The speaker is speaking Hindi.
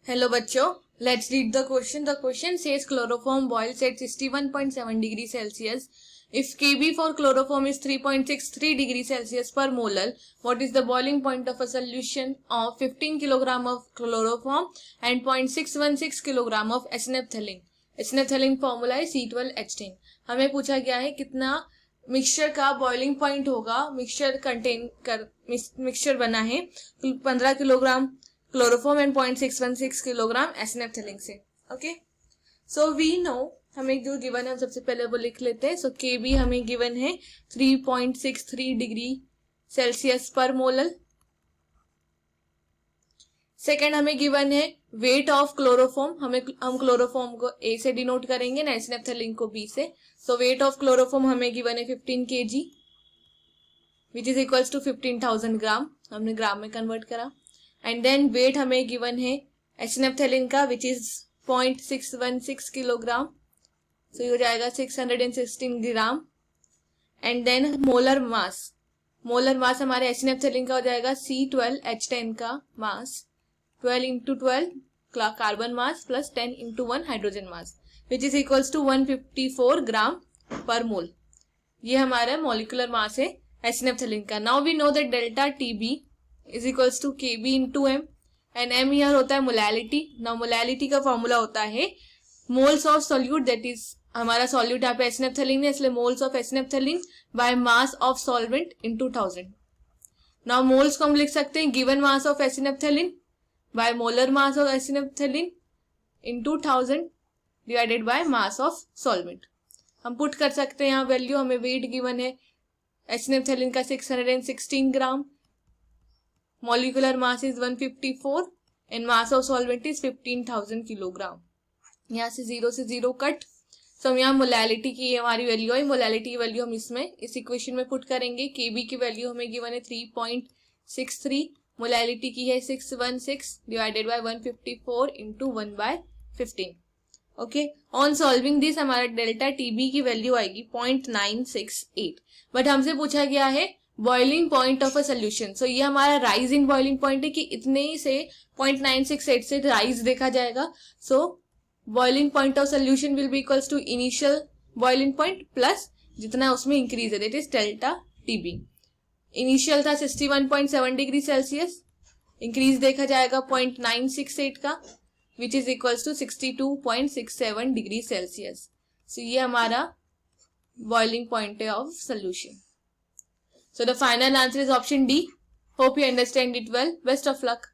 Hello bachcho, let's read the question. The question says chloroform boils at 61.7 degrees Celsius. If Kb for chloroform is 3.63 degrees Celsius per mole, what is the boiling point of a solution of 15 kg of chloroform and 0.616 kg of एसिनेप्थेलिन. एसिनेप्थेलिन formula है C12H10. हमें पूछा गया है कितना मिक्सचर का बॉइलिंग पॉइंट होगा. मिक्सचर बना है 15 किलोग्राम क्लोरोफॉर्म एंड 0.616 किलोग्राम एसिनेप्थेलिन से. ओके, सो वी नो हमें जो गिवन है हम सबसे पहले वो लिख लेते हैं. सो Kb हमें गिवन है 3.63 degree Celsius per molal. Second हमें गिवन है वेट ऑफ क्लोरोफॉर्म. हम क्लोरोफॉर्म को A से डिनोट करेंगे ना, एसिनेप्थेलिन को B से. सो वेट ऑफ क्लोरोफॉर्म हमें गिवन है 15 kg which is equals to 15,000 gram. हमने ग्राम में कन्वर्ट करा. एंड देन वेट हमें गिवन है एसिनेप्थेलिन का विच इज 0.616 किलोग्राम. सो ये हो जाएगा 616 gram. And then molar mass हमारे एसिनेप्थेलिन का हो जाएगा C12H10 का mass 12 into 12 carbon mass plus 10 into 1 hydrogen mass which is equals to 154 gram per mole. ये हमारा मॉलिक्यूलर मास है एसिनेप्थेलिन का. Now we know that delta TB is equals to Kb into M and M यहाँ होता है मोलैलिटी. नाउ मोलैलिटी का फॉर्मूला होता है moles of solute, that is हमारा सॉल्यूट यहाँ पे एसिनेप्थेलिन है इसलिए moles of acenaphthylene by mass of solvent into 1000. Now moles को हम लिख सकते हैं given mass of acenaphthylene by molar mass of acenaphthylene into 1000 divided by mass of solvent. हम पुट कर सकते हैं यहाँ वैल्यू. हमें वेट गिवन है एसिनेप्थेलिन का 616 gram, molecular mass is 154 and mass of solvent is 15,000 kilogram. यहाँ से 0 से 0 कट. सो हम यहाँ मोलैलिटी की हमारी वैल्यू है, मोलैलिटी की वैल्यू हम इस इक्वेशन में पुट करेंगे. Kb की वैल्यू हमें गिवन है 3.63, मोलैलिटी की है 616 divided by 154 into 1/15. Okay, on solving this हमारा डेल्टा TB की वैल्यू आएगी 0.968. बट हमसे पूछा गया है boiling point of a solution. So ये हमारा राइजिंग बॉइलिंग पॉइंट है कि इतने ही से 0.968 से राइज देखा जाएगा. So boiling point of solution will be equals to initial boiling point plus जितना उसमें इंक्रीज है that is delta TB. Initial था 61.7 डिग्री सेल्सियस, इंक्रीज देखा जाएगा 0.968 का which is equals to 62.67 degree Celsius. So ये हमारा बॉइलिंग पॉइंट है of solution. So the final answer is option D. Hope you understand it well. Best of luck.